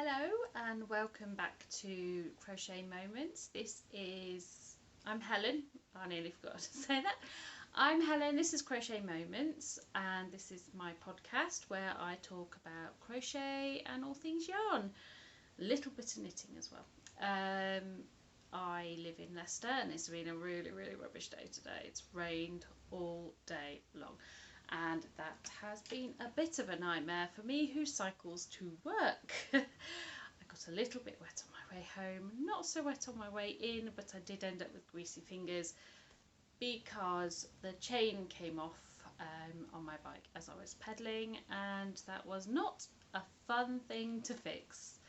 Hello and welcome back to Crochet Moments. I'm Helen. I nearly forgot to say that. I'm Helen, this is Crochet Moments, and this is my podcast where I talk about crochet and all things yarn. A little bit of knitting as well. I live in Leicester and it's been a really rubbish day today. It's rained all day long. And that has been a bit of a nightmare for me who cycles to work. I got a little bit wet on my way home, not so wet on my way in, but I did end up with greasy fingers because the chain came off on my bike as I was pedalling, and that was not a fun thing to fix.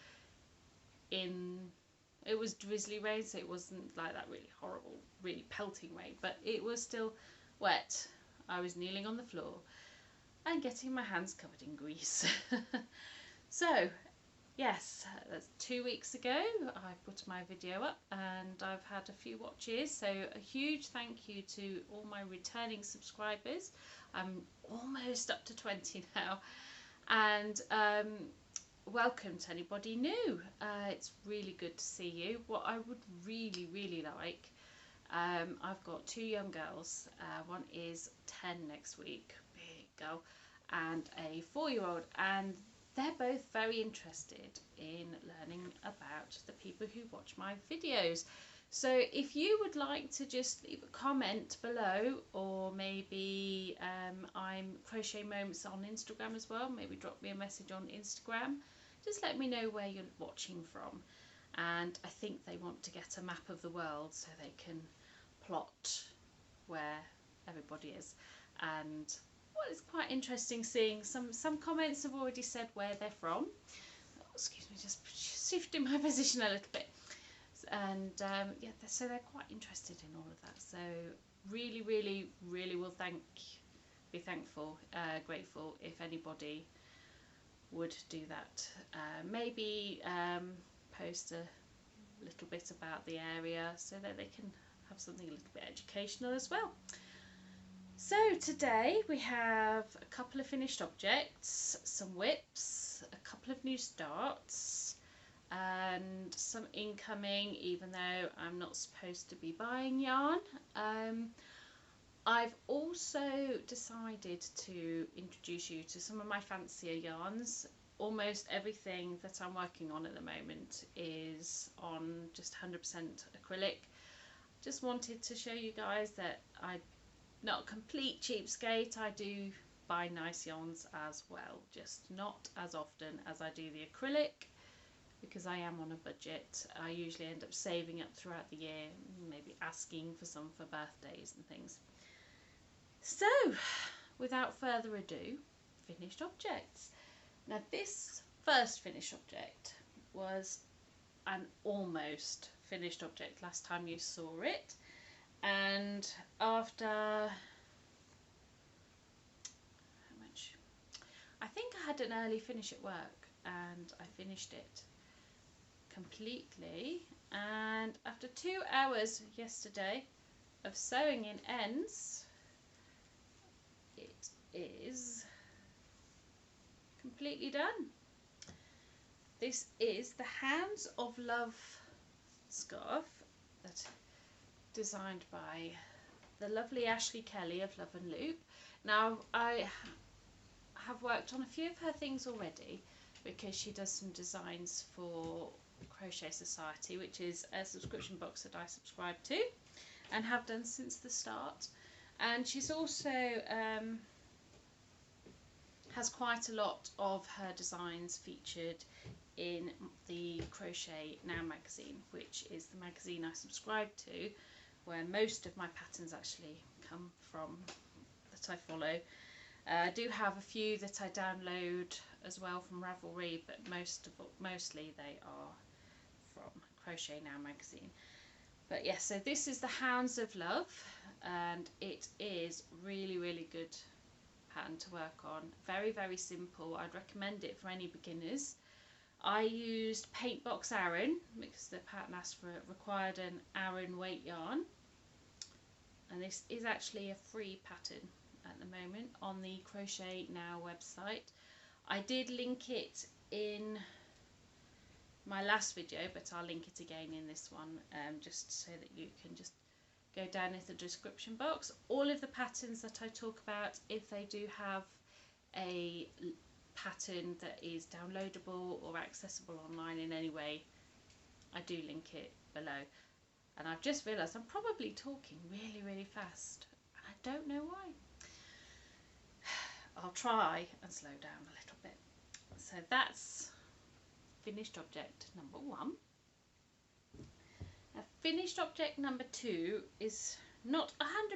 It was drizzly rain, so it wasn't like that really horrible, really pelting rain, but it was still wet. I was kneeling on the floor and getting my hands covered in grease. So, yes, that's 2 weeks ago I put my video up and I've had a few watches. So a huge thank you to all my returning subscribers. I'm almost up to 20 now. And welcome to anybody new. It's really good to see you. What I would really like, I've got two young girls. One is 10 next week, big girl, and a 4-year-old, and they're both very interested in learning about the people who watch my videos. So if you would like to just leave a comment below, or maybe I'm Crochet Moments on Instagram as well, maybe drop me a message on Instagram, just let me know where you're watching from. And I think they want to get a map of the world so they can plot where everybody is. And well, it's quite interesting seeing some comments have already said where they're from. Oh, excuse me, just shifting my position a little bit. And yeah, so they're quite interested in all of that. So really will be thankful, grateful if anybody would do that. Maybe post a little bit about the area so that they can have something a little bit educational as well. So today we have a couple of finished objects, some whips, a couple of new starts, and some incoming, even though I'm not supposed to be buying yarn. I've also decided to introduce you to some of my fancier yarns. Almost everything that I'm working on at the moment is on just 100% acrylic. Just wanted to show you guys that I'm not a complete cheapskate. I do buy nice yarns as well, just not as often as I do the acrylic, because I am on a budget. I usually end up saving up throughout the year, maybe asking for some for birthdays and things. So, without further ado, finished objects. Now this first finished object was an almost finished object last time you saw it, and after how much, I think I had an early finish at work and I finished it completely, and after 2 hours yesterday of sewing in ends, it is completely done. This is the Hounds of Love scarf that designed by the lovely Ashley Kelly of Love and Loop. Now I have worked on a few of her things already because she does some designs for Crochet Society, which is a subscription box that I subscribe to and have done since the start. And she's also has quite a lot of her designs featured in the Crochet Now magazine, which is the magazine I subscribe to, where most of my patterns actually come from, that I follow. I do have a few that I download as well from Ravelry, but mostly they are from Crochet Now magazine. But yes, so this is the Hounds of Love, and it is really good pattern to work on. Very simple. I'd recommend it for any beginners. I used Paintbox Aran because the pattern asked for required an Aran weight yarn, and this is actually a free pattern at the moment on the Crochet Now website. I did link it in my last video, but I'll link it again in this one, just so that you can just go down in the description box. All of the patterns that I talk about, if they do have a pattern that is downloadable or accessible online in any way, I do link it below. And I've just realised I'm probably talking really fast, and I don't know why. I'll try and slow down a little bit. So that's finished object number 1. Now, finished object number 2 is not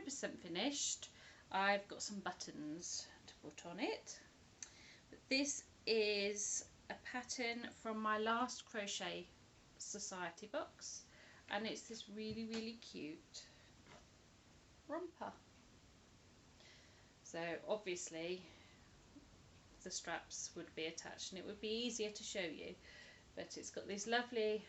100% finished. I've got some buttons to put on it. But this is a pattern from my last Crochet Society box, and it's this really cute romper. So obviously the straps would be attached and it would be easier to show you, but it's got these lovely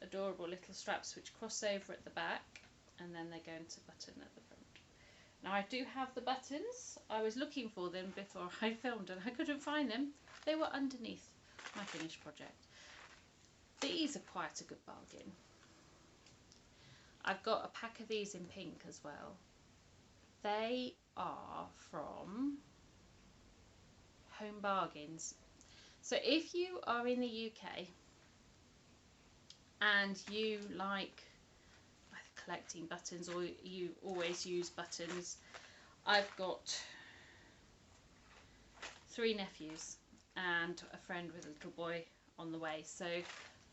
adorable little straps which cross over at the back, and then they go into button at the front. Now I do have the buttons. I was looking for them before I filmed and I couldn't find them. They were underneath my finished project. These are quite a good bargain. I've got a pack of these in pink as well. They are from Home Bargains. So if you are in the UK and you like collecting buttons, or you always use buttons, I've got 3 nephews and a friend with a little boy on the way, so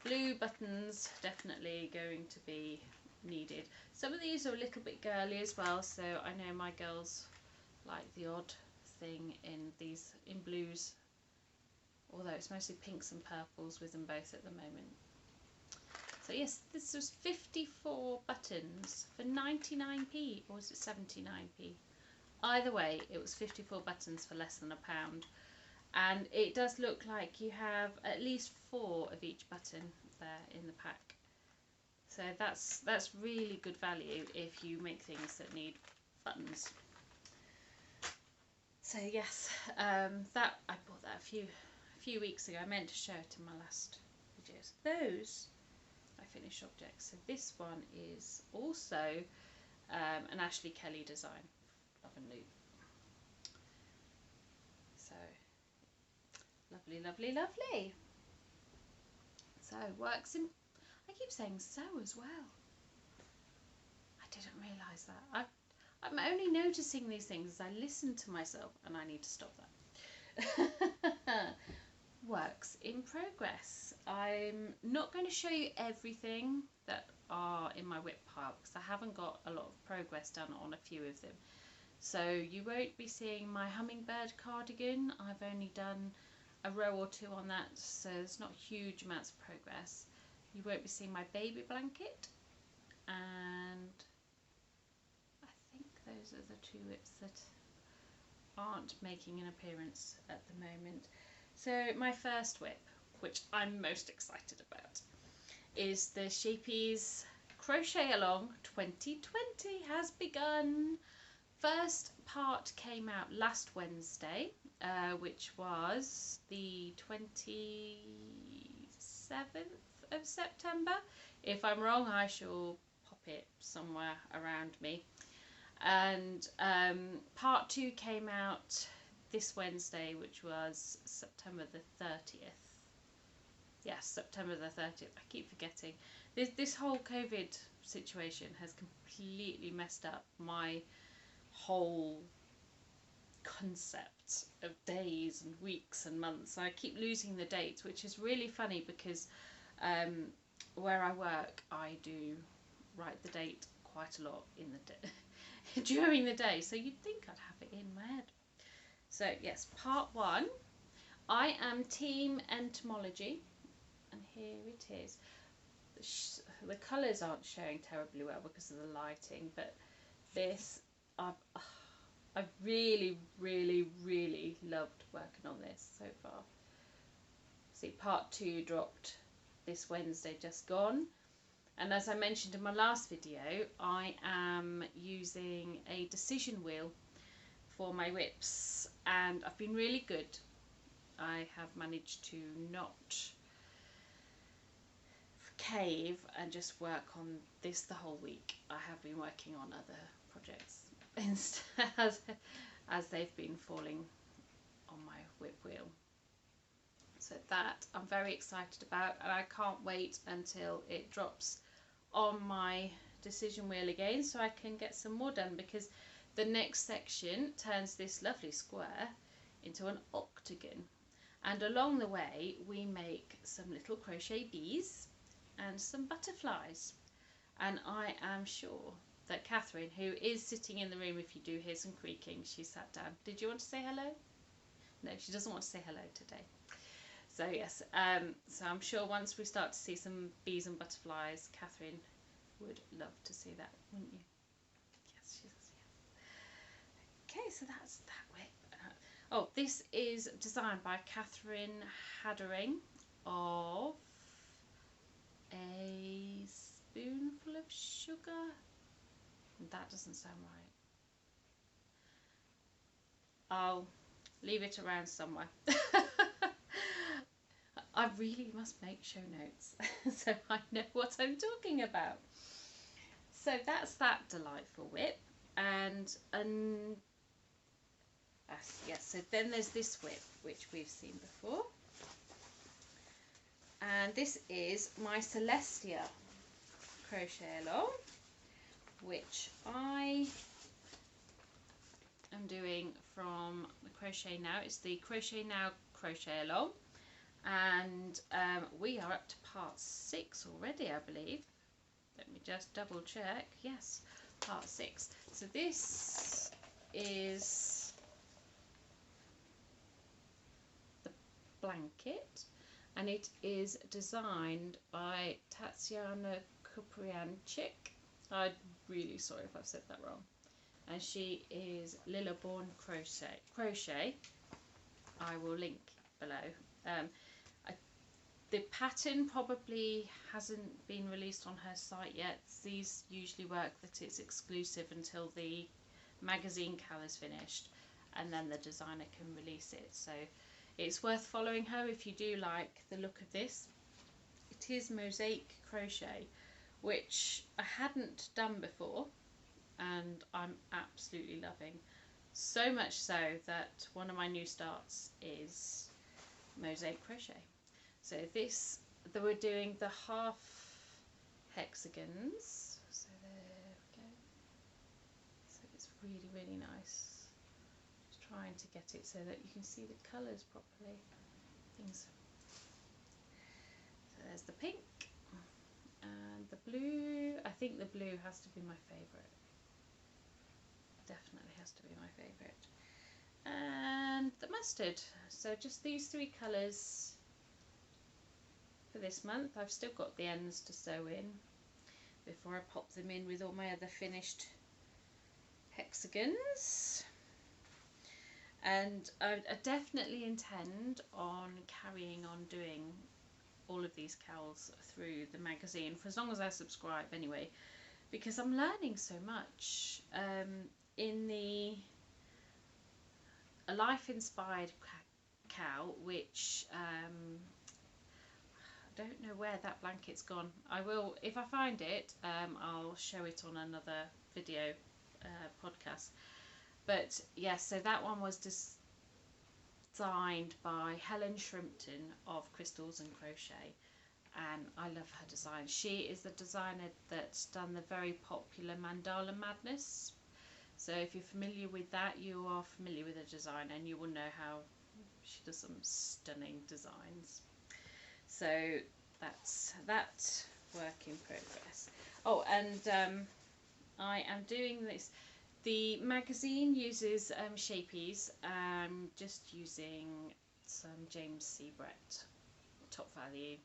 blue buttons definitely going to be needed. Some of these are a little bit girly as well, so I know my girls like the odd thing in these in blues, although it's mostly pinks and purples with them both at the moment. So yes, this was 54 buttons for 99p, or was it 79p? Either way, it was 54 buttons for less than £1, and it does look like you have at least 4 of each button there in the pack. So that's really good value if you make things that need buttons. So yes, that I bought that a few weeks ago. I meant to show it in my last videos. Those I finished objects. So this one is also an Ashley Kelly design, Love and Loop. So lovely. So works in. I keep saying so as well. I didn't realise that. I'm only noticing these things as I listen to myself, and I need to stop that. Works in progress. I'm not going to show you everything that are in my whip pile because I haven't got a lot of progress done on a few of them. So you won't be seeing my hummingbird cardigan. I've only done a row or 2 on that, so there's not huge amounts of progress. You won't be seeing my baby blanket, and I think those are the 2 whips that aren't making an appearance at the moment. So my first whip, which I'm most excited about, is the Schjeepes Crochet Along 2020 has begun. First part came out last Wednesday, which was the 27th of September. If I'm wrong, I shall pop it somewhere around me. And part 2 came out this Wednesday, which was September the 30th. Yes, September the 30th. I keep forgetting. This whole COVID situation has completely messed up my whole concept of days and weeks and months. I keep losing the dates, which is really funny because where I work, I do write the date quite a lot in the day during the day, so you'd think I'd have it in my head. So yes, part 1, I am team entomology, and here it is. The colours aren't showing terribly well because of the lighting, but this, I've really loved working on this so far. See, part 2 dropped this Wednesday just gone, and as I mentioned in my last video, I am using a decision wheel for my whips, and I've been really good. I have managed to not cave and just work on this the whole week. I have been working on other projects instead as they've been falling on my whip wheel. So that I'm very excited about, and I can't wait until it drops on my decision wheel again so I can get some more done, because the next section turns this lovely square into an octagon, and along the way we make some little crochet bees and some butterflies. And I am sure that Catherine, who is sitting in the room, if you do hear some creaking, she sat down. Did you want to say hello? No, she doesn't want to say hello today. So yes, so I'm sure once we start to see some bees and butterflies, Catherine would love to see that, wouldn't you? Yes, she does, yes. Okay, so that's that way. Oh, this is designed by Catherine Haddering of A Spoonful of Sugar. That doesn't sound right. I'll leave it around somewhere. I really must make show notes so I know what I'm talking about. So that's that delightful whip, and yes, so then there's this whip which we've seen before, and this is my Celestia crochet along, which I am doing from the Crochet Now. It's the Crochet Now crochet along, and we are up to part 6 already, I believe. Let me just double check. Yes, part 6. So this is the blanket, and it is designed by Tatiana Kuprianchik. I'm really sorry if I've said that wrong. And she is Lilleborn Crochet. I will link below. The pattern probably hasn't been released on her site yet. These usually work that it's exclusive until the magazine CAL is finished, and then the designer can release it. So it's worth following her if you do like the look of this. It is mosaic crochet, which I hadn't done before, and I'm absolutely loving. So much so that one of my new starts is mosaic crochet. So this, we're doing the half hexagons. So there we go. So it's really, really nice. Just trying to get it so that you can see the colours properly. So there's the pink and the blue. I think the blue has to be my favourite. Definitely has to be my favourite. And the mustard. So just these 3 colours for this month. I've still got the ends to sew in before I pop them in with all my other finished hexagons. And I definitely intend on carrying on doing all of these CALs through the magazine for as long as I subscribe anyway, because I'm learning so much. In the A Life Inspired CAL, which I don't know where that blanket's gone. I will, if I find it, I'll show it on another video podcast. But yes, so that one was designed by Helen Shrimpton of Crystals and Crochet, and I love her design. She is the designer that's done the very popular Mandala Madness. So if you're familiar with that, you are familiar with the design, and you will know how she does some stunning designs. So that's that work in progress. Oh, and I am doing this. The magazine uses Schjeepes. I'm just using some James C. Brett Top Value,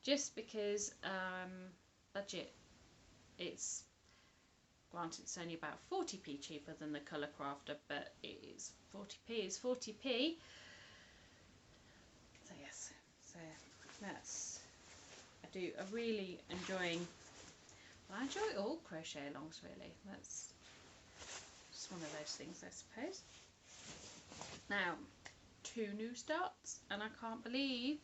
just because budget. It's granted it's only about 40p cheaper than the Colour Crafter, but it is 40p is 40p. So yes, so that's, I really enjoying. Well, I enjoy all crochet alongs really. That's just one of those things, I suppose. Now, 2 new starts, and I can't believe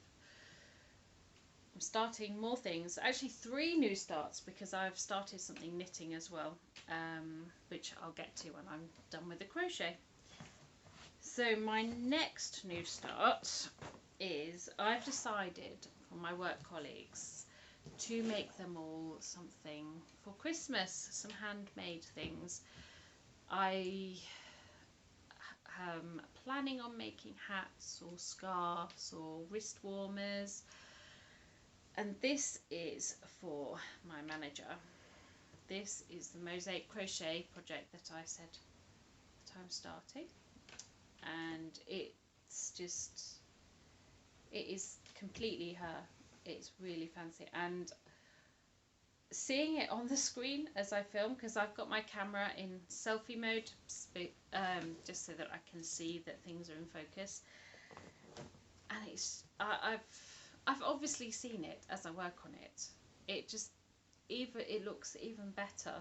I'm starting more things, actually 3 new starts, because I've started something knitting as well, which I'll get to when I'm done with the crochet. So my next new start is I've decided for my work colleagues to make them all something for Christmas, some handmade things. I am planning on making hats or scarves or wrist warmers, and this is for my manager. This is the mosaic crochet project that I said that I'm starting, and it is completely her. It's really fancy, and seeing it on the screen as I film, because I've got my camera in selfie mode, just so that I can see that things are in focus, and I've obviously seen it as I work on it. It looks even better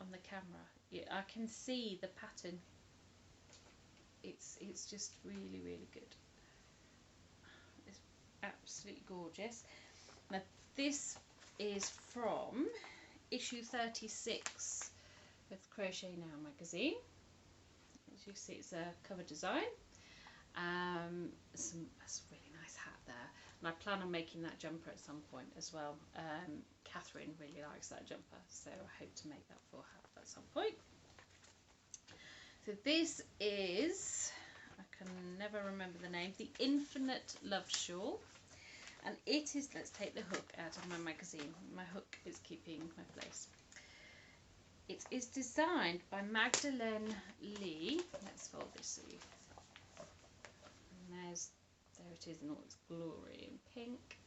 on the camera. I can see the pattern. It's just really, really good. It's absolutely gorgeous. Now this is from issue 36 of Crochet Now magazine. As you see, it's a cover design. That's a really nice hat there, and I plan on making that jumper at some point as well. Catherine really likes that jumper, so I hope to make that for her at some point. So this is, I can never remember the name, the Infinite Love Shawl, and it is, let's take the hook out of my magazine. My hook is keeping my place. It is designed by Magdalene Lee. Let's fold this sleeve. And there it is in all its glory in pink.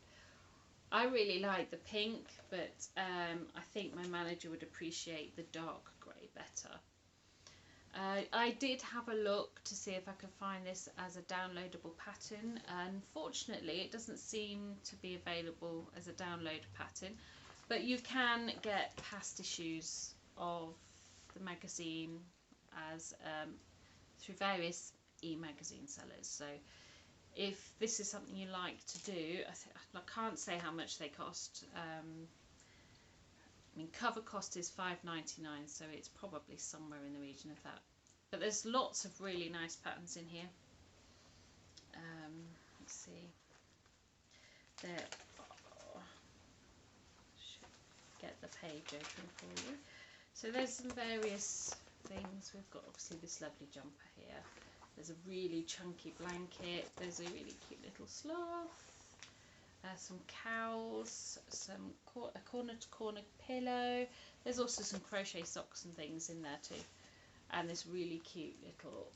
I really like the pink, but I think my manager would appreciate the dark grey better. I did have a look to see if I could find this as a downloadable pattern. Unfortunately, it doesn't seem to be available as a download pattern, but you can get past issues of the magazine as through various e-magazine sellers. So if this is something you like to do, I can't say how much they cost. I mean, cover cost is $5.99, so it's probably somewhere in the region of that. But there's lots of really nice patterns in here. Let's see. There. Should get the page open for you. So there's some various things. We've got obviously this lovely jumper here. There's a really chunky blanket. There's a really cute little sloth. Some cowls, a corner-to-corner pillow. There's also some crochet socks and things in there too, and this really cute little,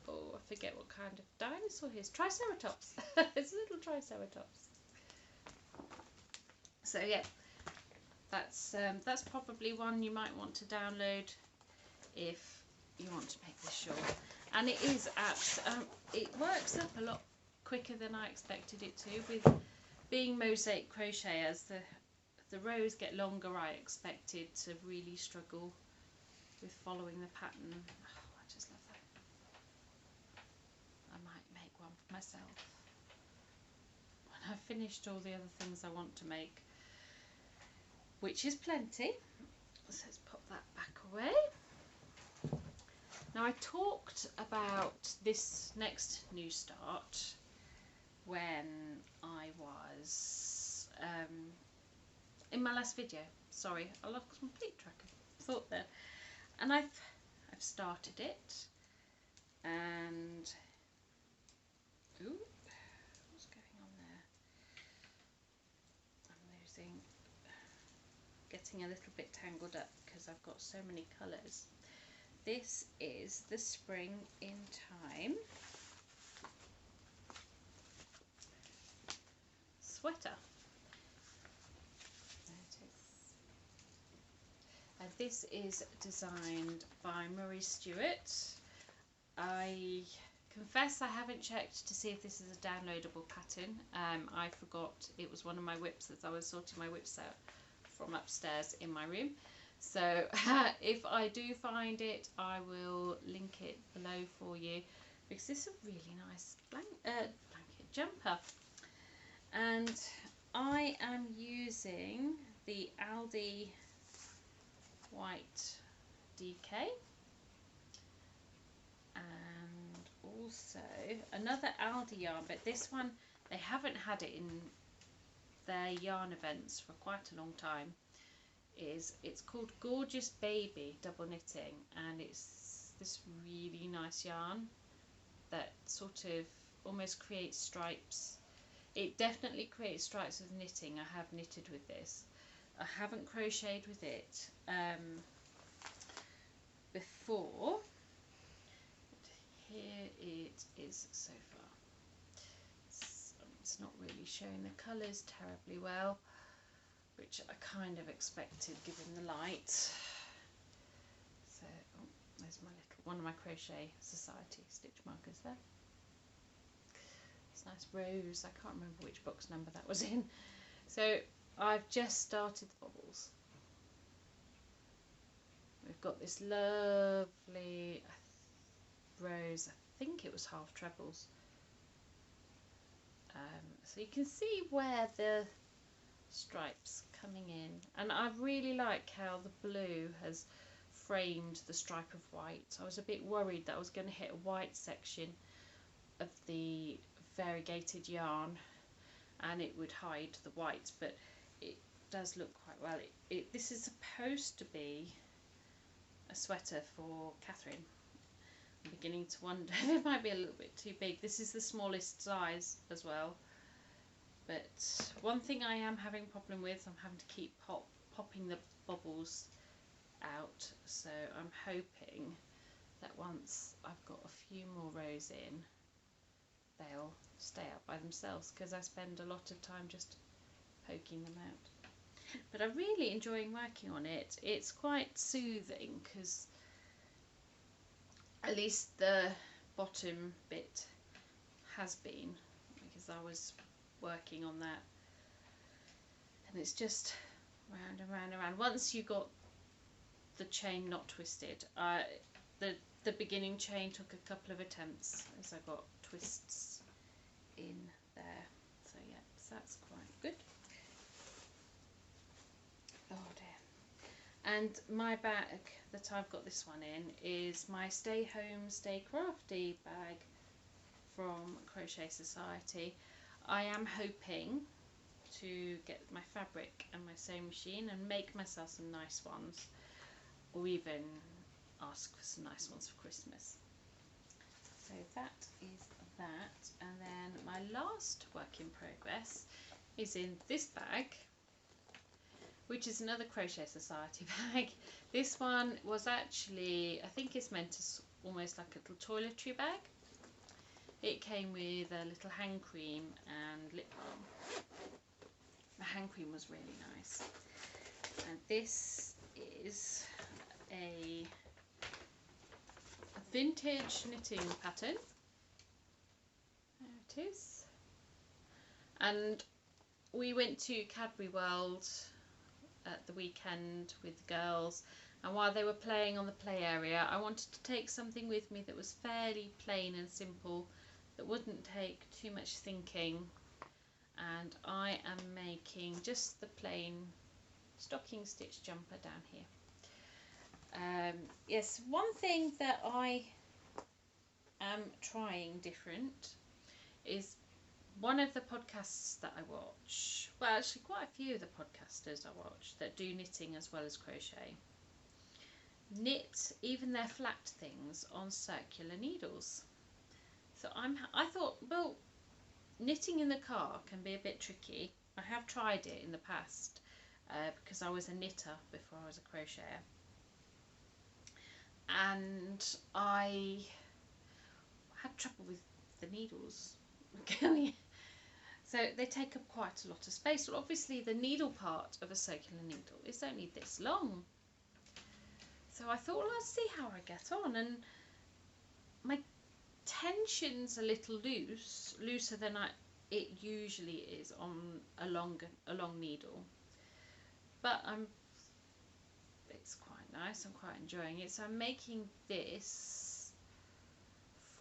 oh, I forget what kind of dinosaur it is. Triceratops. It's a little Triceratops. So yeah, that's probably one you might want to download if you want to make this shawl. And it is it works up a lot quicker than I expected it to. With being mosaic crochet, as the rows get longer, I expected to really struggle with following the pattern. Oh, I just love that. I might make one for myself when I've finished all the other things I want to make, which is plenty. So let's pop that back away. Now, I talked about this next new start when I was in my last video. Sorry, I lost complete track of thought there. And I've started it, and ooh, what's going on there? I'm getting a little bit tangled up because I've got so many colours. This is the Spring in Time sweater. There it is. And this is designed by Stuart. I confess I haven't checked to see if this is a downloadable pattern. I forgot it was one of my whips as I was sorting my whips out from upstairs in my room. So if I do find it, I will link it below for you, because this is a really nice blanket jumper. And I am using the Aldi white DK, and also another Aldi yarn, but this one they haven't had it in their yarn events for quite a long time. It's called Gorgeous Baby Double Knitting, and it's this really nice yarn that sort of almost creates stripes. It definitely creates stripes with knitting. I have knitted with this. I haven't crocheted with it before. Here it is so far. It's not really showing the colours terribly well, which I kind of expected given the light. So, oh, there's my one of my Crochet Society stitch markers there. It's nice rose. I can't remember which box number that was in. So I've just started the bobbles. We've got this lovely rose. I think it was half trebles. So you can see where the stripes coming in, and I really like how the blue has framed the stripe of white. I was a bit worried that I was going to hit a white section of the variegated yarn and it would hide the white, but it does look quite well. This is supposed to be a sweater for Catherine. I'm beginning to wonder if it might be a little bit too big. This is the smallest size as well. But one thing I am having a problem with, I'm having to keep popping the bobbles out. So I'm hoping that once I've got a few more rows in, they'll stay out by themselves, because I spend a lot of time just poking them out. But I'm really enjoying working on it. It's quite soothing, because at least the bottom bit has been, because I was working on that, and it's just round and round and round. Once you got the chain not twisted, the beginning chain took a couple of attempts as I got twists in there. So yeah, so that's quite good. Oh dear. And my bag that I've got this one in is my Stay Home Stay Crafty bag from Crochet Society. I am hoping to get my fabric and my sewing machine and make myself some nice ones, or even ask for some nice ones for Christmas. So that is that. And then my last work in progress is in this bag, which is another Crochet Society bag. This one was actually, I think it's meant as almost like a little toiletry bag. It came with a little hand cream and lip balm. The hand cream was really nice. And this is a vintage knitting pattern. There it is. And we went to Cadbury World at the weekend with the girls, and while they were playing on the play area, I wanted to take something with me that was fairly plain and simple, that wouldn't take too much thinking, and I am making just the plain stocking stitch jumper down here. Yes, one thing that I am trying different is one of the podcasts that I watch, well actually quite a few of the podcasters I watch that do knitting as well as crochet, knit even their flat things on circular needles. So I thought, well, knitting in the car can be a bit tricky. I have tried it in the past because I was a knitter before I was a crocheter, and I had trouble with the needles going. So they take up quite a lot of space. Well, obviously the needle part of a circular needle is only this long. So I thought, well, I'll see how I get on, and my tension's a little looser than it usually is on a long needle, but it's quite nice. I'm quite enjoying it. So I'm making this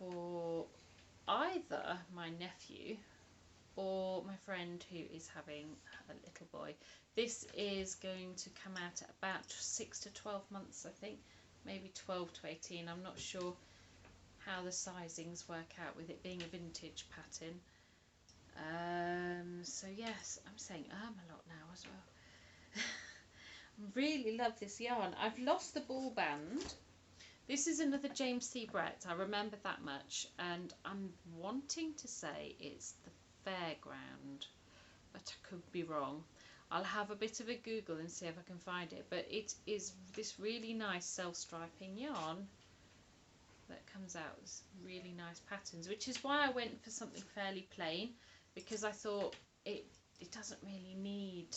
for either my nephew or my friend who is having a little boy. This is going to come out at about 6 to 12 months, I think, maybe 12 to 18. I'm not sure how the sizings work out with it being a vintage pattern. So yes, I'm saying a lot now as well. Really love this yarn. I've lost the ball band. This is another James C. Brett, I remember that much, and I'm wanting to say it's the Fairground, but I could be wrong. I'll have a bit of a Google and see if I can find it, but it is this really nice self-striping yarn that comes out with really nice patterns, which is why I went for something fairly plain, because I thought it doesn't really need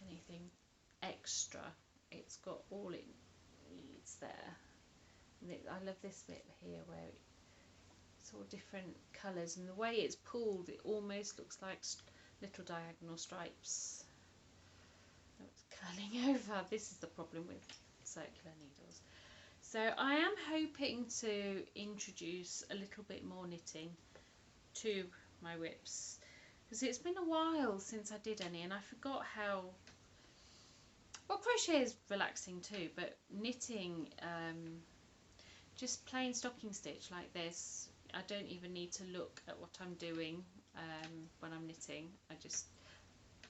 anything extra. It's got all it needs there. And I love this bit here where it's all different colours, and the way it's pulled, it almost looks like little diagonal stripes. Oh, it's curling over. This is the problem with circular needles. So I am hoping to introduce a little bit more knitting to my whips, because it's been a while since I did any, and I forgot how, well, crochet is relaxing too, but knitting, just plain stocking stitch like this, I don't even need to look at what I'm doing when I'm knitting. I just,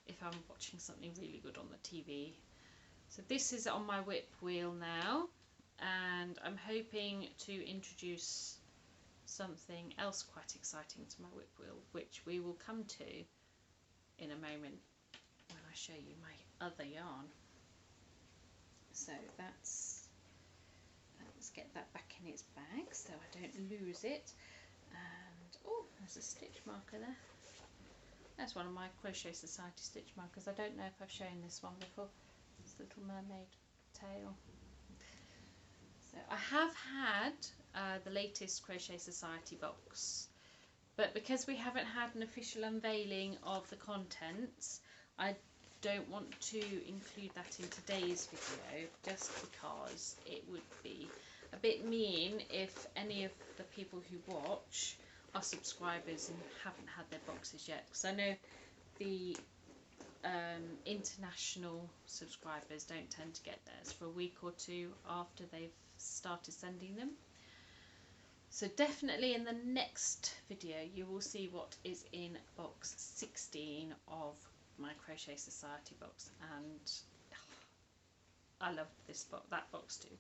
if I'm watching something really good on the TV. So this is on my whip wheel now, and I'm hoping to introduce something else quite exciting to my whip wheel, which we will come to in a moment when I show you my other yarn. So let's get that back in its bag so I don't lose it. And oh, there's a stitch marker there. That's one of my Crochet Society stitch markers. I don't know if I've shown this one before. This little mermaid tail. So I have had the latest Crochet Society box, but because we haven't had an official unveiling of the contents, I don't want to include that in today's video, just because it would be a bit mean if any of the people who watch are subscribers and haven't had their boxes yet, because I know the international subscribers don't tend to get theirs for a week or two after they've started sending them. So definitely in the next video you will see what is in box 16 of my Crochet Society box, and I love this box, that box too.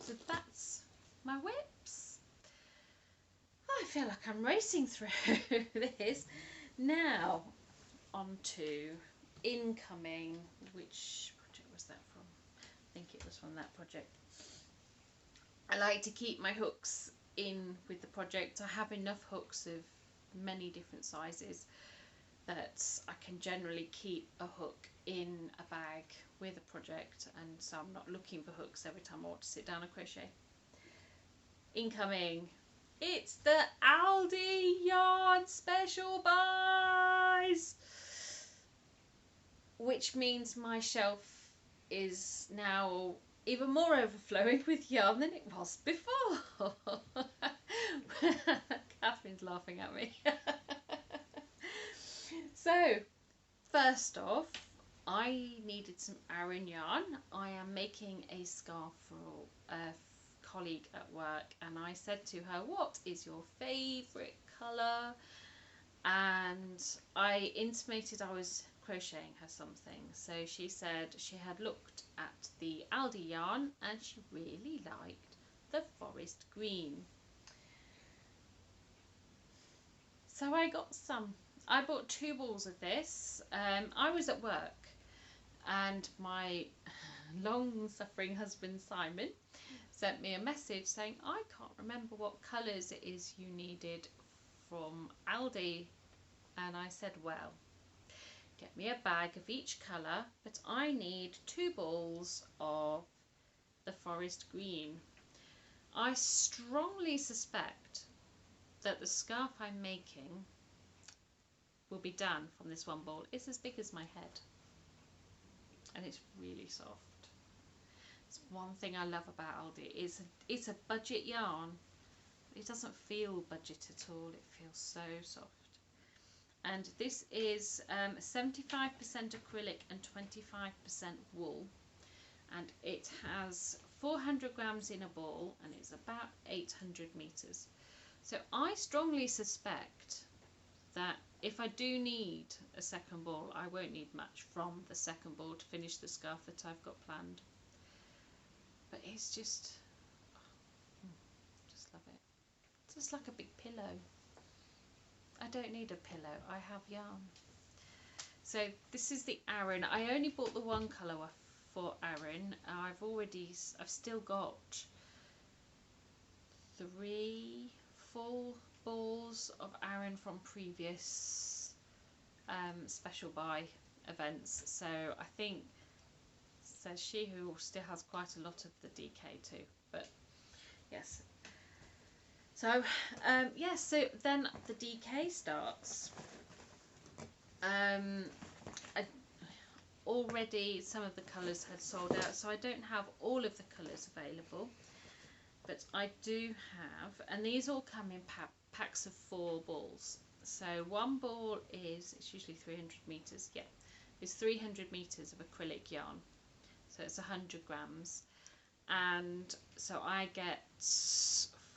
So that's my whips. I feel like I'm racing through this. Now on to incoming. Which project was that from? I think it was from that project. I like to keep my hooks in with the project. I have enough hooks of many different sizes that I can generally keep a hook in a bag with a project, and so I'm not looking for hooks every time I want to sit down and crochet. Incoming, it's the Aldi yarn special buys, which means my shelf is now even more overflowing with yarn than it was before. Catherine's laughing at me. So, first off, I needed some Aran yarn. I am making a scarf for a colleague at work, and I said to her, what is your favourite colour? And I intimated I was crocheting her something. So she said she had looked at the Aldi yarn and she really liked the forest green. So I got some. I bought 2 balls of this. I was at work and my long-suffering husband Simon sent me a message saying, I can't remember what colours it is you needed from Aldi. And I said, well, get me a bag of each colour, but I need 2 balls of the forest green. I strongly suspect that the scarf I'm making will be done from this 1 ball. It's as big as my head and it's really soft. It's one thing I love about Aldi. It's a budget yarn, it doesn't feel budget at all. It feels so soft. And this is 75% acrylic and 25% wool, and it has 400 grams in a ball, and it's about 800 meters. So I strongly suspect that if I do need a second ball, I won't need much from the second ball to finish the scarf that I've got planned. But it's just love it. It's just like a big pillow. I don't need a pillow, I have yarn. So this is the Aran. I only bought the one colour for Aran. I've still got 3 full balls of Aran from previous special buy events. So I think, says she who still has quite a lot of the DK too. But yes. So yes, so then the DK starts. Already some of the colours had sold out, so I don't have all of the colours available, but I do have, and these all come in packs of 4 balls. So one ball it's usually 300 meters. Yeah, it's 300 meters of acrylic yarn, so it's 100 grams, and so I get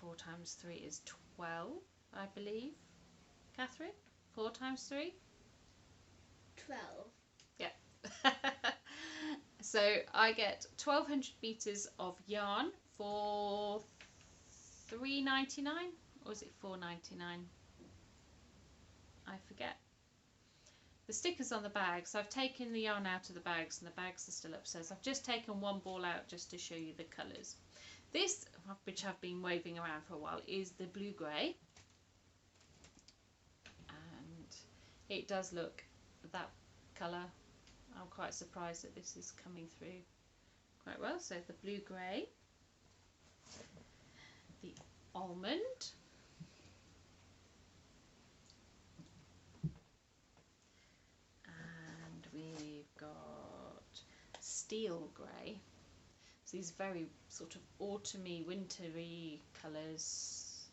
4 times 3 is 12, I believe. Catherine, 4 times 3? 12. Yeah. So I get 1200 meters of yarn for $3.99, or is it $4.99? I forget. The stickers on the bags, I've taken the yarn out of the bags and the bags are still upstairs. I've just taken one ball out just to show you the colours. This, which I've been waving around for a while, is the blue grey, and it does look that colour. I'm quite surprised that this is coming through quite well. So the blue grey, the almond, and we've got steel grey. So these very sort of autumny, wintry colours.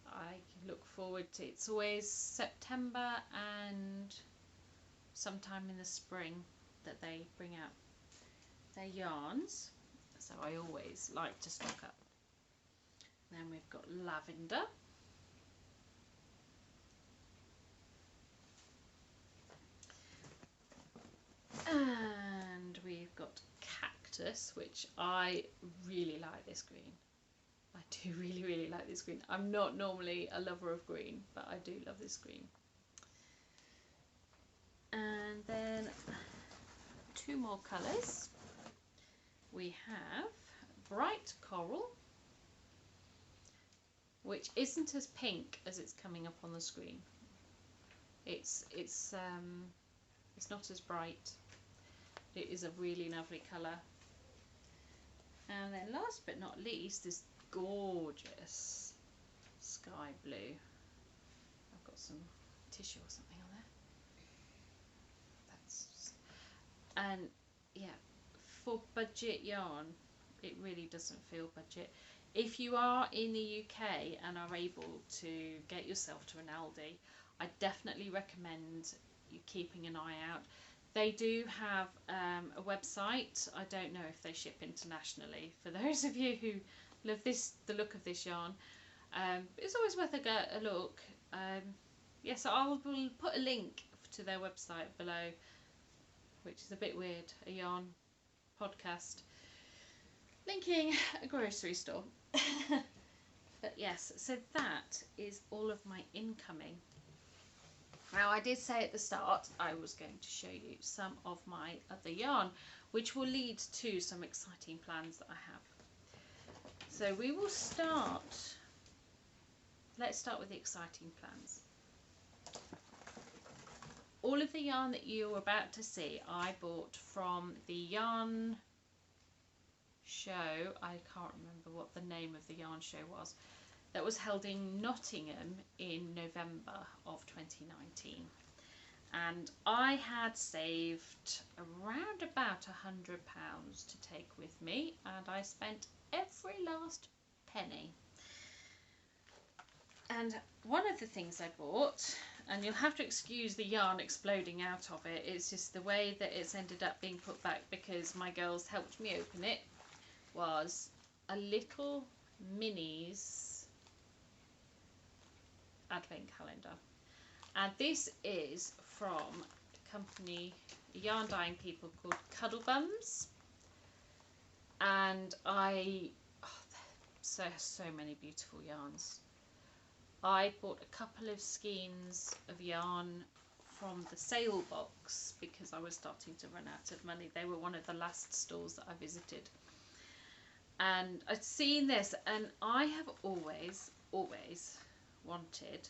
I look forward to, it's always September and sometime in the spring that they bring out their yarns, so I always like to stock up. Then we've got lavender, and we've got cactus, which I really like this green. I do really like this green. I'm not normally a lover of green, but I do love this green. And then 2 more colours. We have bright coral, which isn't as pink as it's coming up on the screen. It's not as bright. It is a really lovely colour. And then last but not least, this gorgeous sky blue. I've got some tissue or something on there. And yeah, for budget yarn, it really doesn't feel budget. If you are in the UK and are able to get yourself to an Aldi, I definitely recommend you keeping an eye out. They do have a website. I don't know if they ship internationally. For those of you who love the look of this yarn, it's always worth a look. Yes, I will put a link to their website below, which is a bit weird, a yarn podcast linking a grocery store. But yes, so that is all of my incoming. Now, I did say at the start I was going to show you some of my other yarn, which will lead to some exciting plans that I have. So we will start, let's start with the exciting plans. All of the yarn that you're about to see I bought from the yarn show. I can't remember what the name of the yarn show was, that was held in Nottingham in November of 2019. And I had saved around about £100 to take with me, and I spent every last penny. And one of the things I bought, and you'll have to excuse the yarn exploding out of it, it's just the way that it's ended up being put back because my girls helped me open it, was a little minis advent calendar. And this is from a company, yarn dyeing people called Cuddlebums. And so many beautiful yarns. I bought a couple of skeins of yarn from the sale box because I was starting to run out of money. They were one of the last stores that I visited. And I'd seen this, and I have always wanted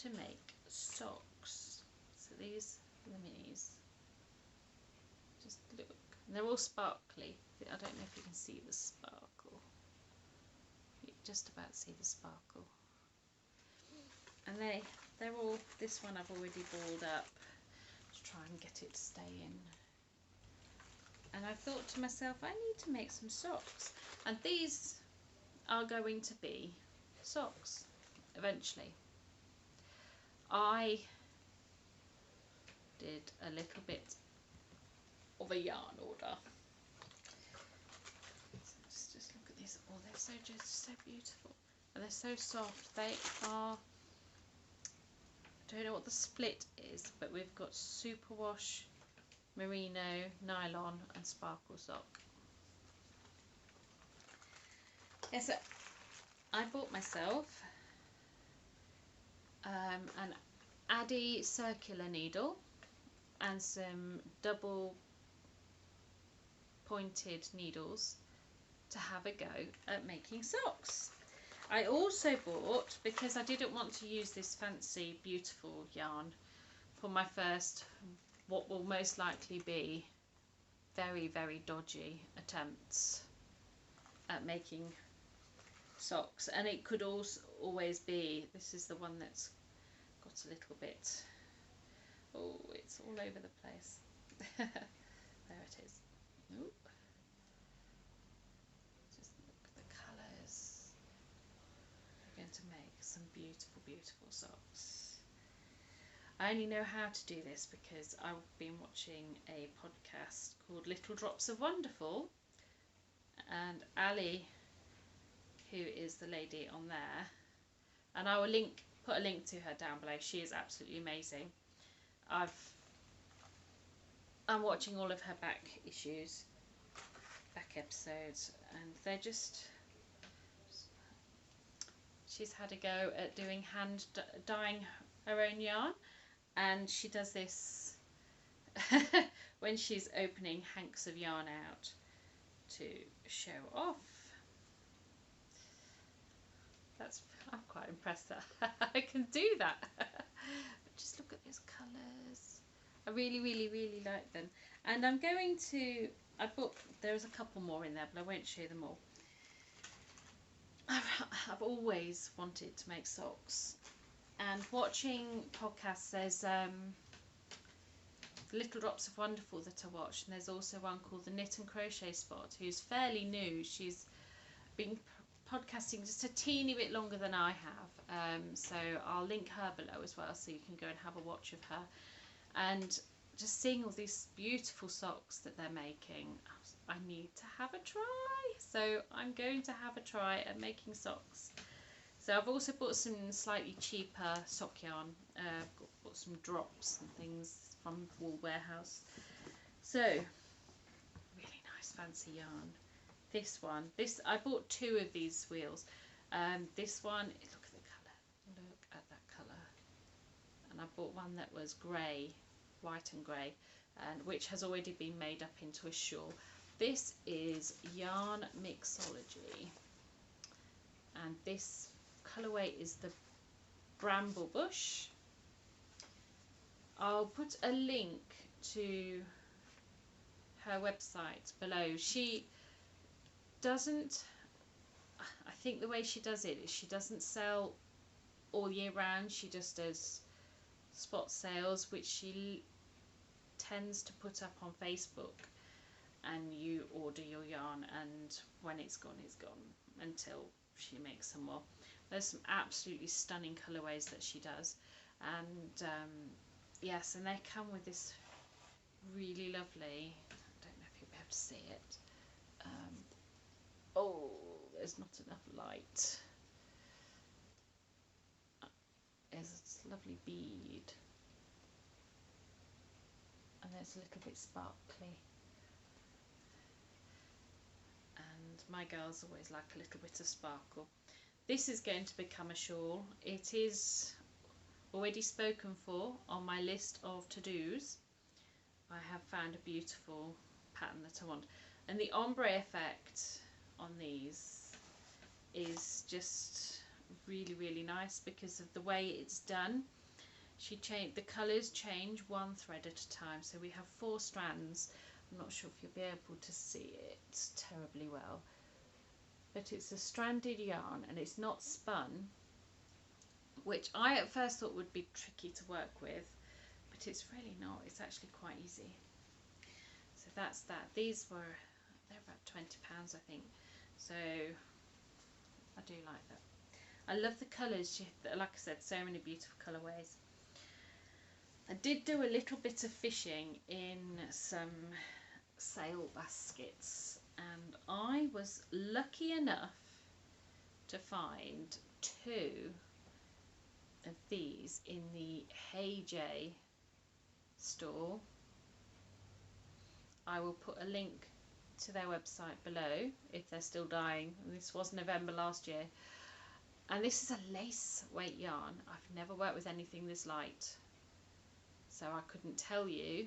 to make socks. So these are the minis. Just look. They're all sparkly. I don't know if you can see the sparkle. You just about see the sparkle. And they're all, this one I've already balled up to try and get it to stay in. And I thought to myself, I need to make some socks. And these are going to be socks eventually. I did a little bit of a yarn order. So just look at these. Oh, they're just so beautiful. And they're so soft. They are, I don't know what the split is, but we've got superwash, merino, nylon and sparkle sock. Yes, so I bought myself an Aldi circular needle and some double pointed needles to have a go at making socks. I also bought, because I didn't want to use this fancy beautiful yarn for my first, what will most likely be very dodgy attempts at making socks, and it could also always be, this is the one that's got a little bit, oh, it's all over the place. There it is. Nope. Just look at the colours. I'm going to make some beautiful socks. I only know how to do this because I've been watching a podcast called Little Drops of Wonderful, and Ali, who is the lady on there, and I will put a link to her down below. She is absolutely amazing. I'm watching all of her back episodes, and they're just, she's had a go at doing hand dyeing her own yarn, and she does this when she's opening hanks of yarn out to show off. I'm quite impressed that I can do that. But just look at these colours. I really like them. And I'm going to, there's a couple more in there, but I won't show them all. I've always wanted to make socks. And watching podcasts, there's Little Drops of Wonderful that I watch, and there's also one called the Knit and Crochet Spot, who's fairly new. She's been podcasting just a teeny bit longer than I have, so I'll link her below as well, so you can go and have a watch of her. And just seeing all these beautiful socks that they're making, I need to have a try. So I'm going to have a try at making socks. So I've also bought some slightly cheaper sock yarn. Bought some drops and things from Wool Warehouse. So really nice fancy yarn. This one, I bought 2 of these wheels. This one, look at the colour. Look at that colour. And I bought one that was grey, white and grey, and which has already been made up into a shawl. This is Yarn Mixology, and this colourway is the Bramble Bush. I'll put a link to her website below. She doesn't, I think the way she does it is she doesn't sell all year round. She just does spot sales, which she tends to put up on Facebook, and you order your yarn, and when it's gone until she makes some more. There's some absolutely stunning colourways that she does, and yes, and they come with this really lovely, I don't know if you'll be able to see it, oh, there's not enough light. There's this lovely bead, and it's a little bit sparkly, and my girls always like a little bit of sparkle. This is going to become a shawl. It is already spoken for on my list of to-dos. I have found a beautiful pattern that I want, and the ombre effect on these is just really nice because of the way it's done. The colours change one thread at a time, so we have 4 strands. I'm not sure if you'll be able to see it terribly well, but it's a stranded yarn and it's not spun, which I at first thought would be tricky to work with, but it's really not. It's actually quite easy. So that's that. They're about £20, I think, so I do like that. I love the colours. Like I said, so many beautiful colourways. I did do a little bit of fishing in some sale baskets, and I was lucky enough to find 2 of these in the Hey J store. I will put a link to their website below if they're still dying. This was November last year, and this is a lace weight yarn. I've never worked with anything this light, so I couldn't tell you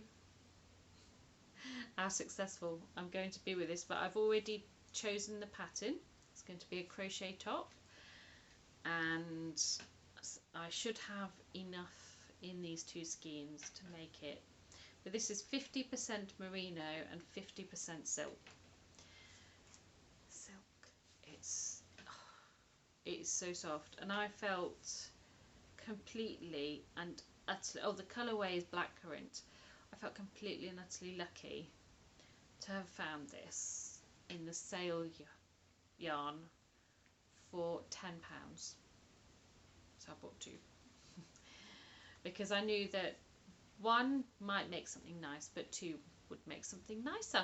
how successful I'm going to be with this, but I've already chosen the pattern. It's going to be a crochet top, and I should have enough in these 2 skeins to make it. But this is 50% merino and 50% silk. It's so soft, and I felt completely and utterly, the colourway is blackcurrant. I felt completely and utterly lucky to have found this in the sale yarn for £10. So I bought 2 because I knew that 1 might make something nice, but 2 would make something nicer.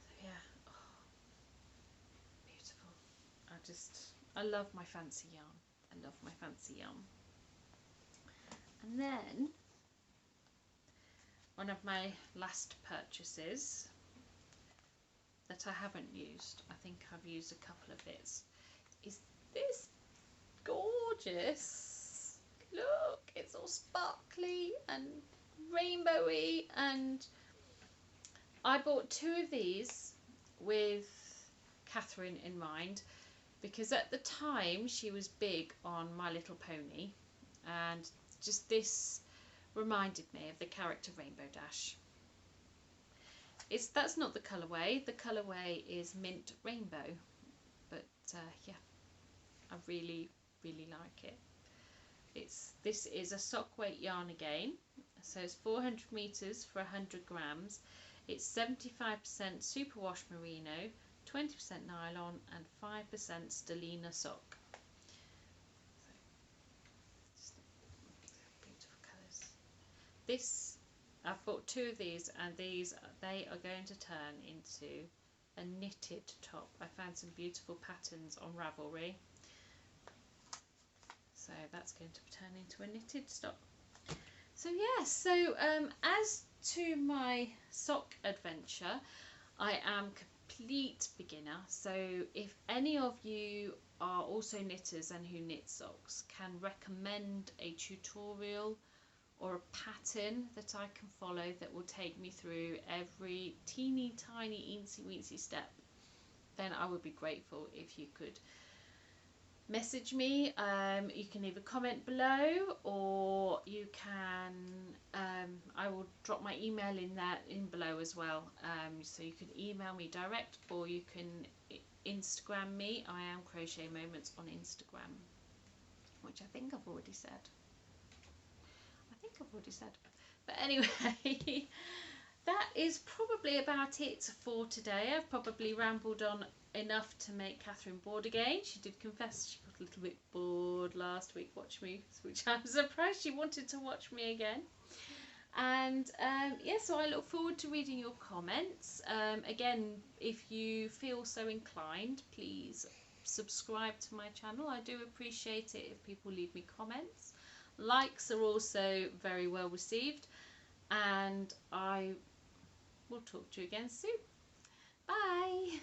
So yeah, beautiful. I love my fancy yarn. I love my fancy yarn. And then one of my last purchases that I haven't used, I think I've used a couple of bits, is this gorgeous, look, it's all sparkly and rainbowy, and I bought 2 of these with Catherine in mind, because at the time she was big on My Little Pony, and just this reminded me of the character Rainbow Dash. That's not the colourway. The colourway is Mint Rainbow, but yeah, I really like it. This is a sock weight yarn again, so it's 400 meters for 100 grams. It's 75% superwash merino, 20% nylon, and 5% stellina sock. So, beautiful colours. I've bought 2 of these, and they are going to turn into a knitted top. I found some beautiful patterns on Ravelry, so that's going to turn into a knitted top. So yes, so as to my sock adventure, I am complete beginner, so if any of you are also knitters and who knit socks, can recommend a tutorial or a pattern that I can follow that will take me through every teeny tiny eensy weensy step, then I would be grateful if you could message me. You can either comment below, or you can I will drop my email in below as well, so you can email me direct, or you can Instagram me. I am Crochet Moments on Instagram, which I think I've already said. But anyway, that is probably about it for today. I've probably rambled on enough to make Catherine bored again. She did confess she got a little bit bored last week watching me, which I'm surprised she wanted to watch me again. And so I look forward to reading your comments. Again, if you feel so inclined, please subscribe to my channel. I do appreciate it if people leave me comments. Likes are also very well received, and I will talk to you again soon. Bye!